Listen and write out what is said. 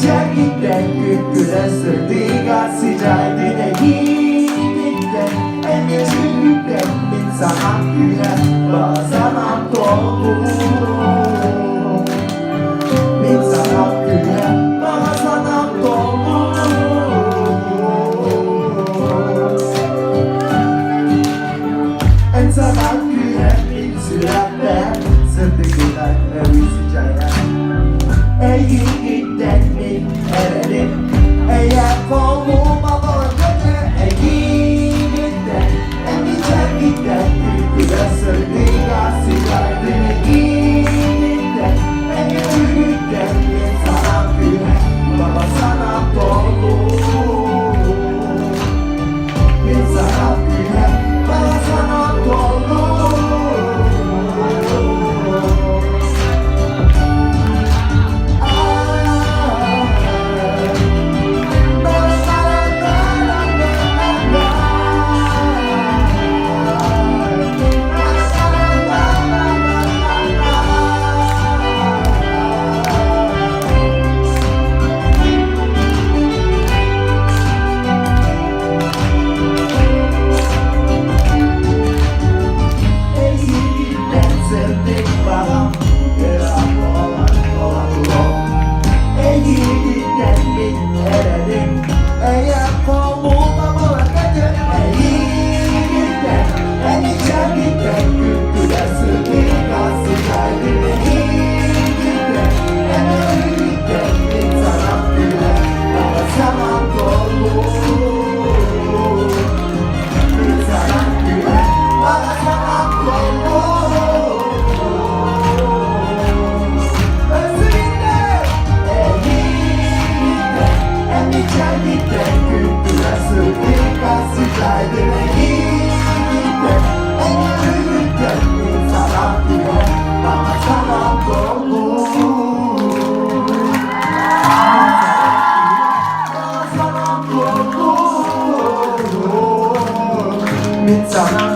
Giderken gün güne sırtıyla sıcağıydı giderken en küçükten insan güne bazen doğdu insan güne bazen doğdu insan güne bir süratle sırtıyla evi sıcağıyla giden mi erelim eğer koluma bakınca giden giden giden güle sırtıyla sıcağıydı giden giden sana güne baba sana dolu sana güne baba sana dolu. Sana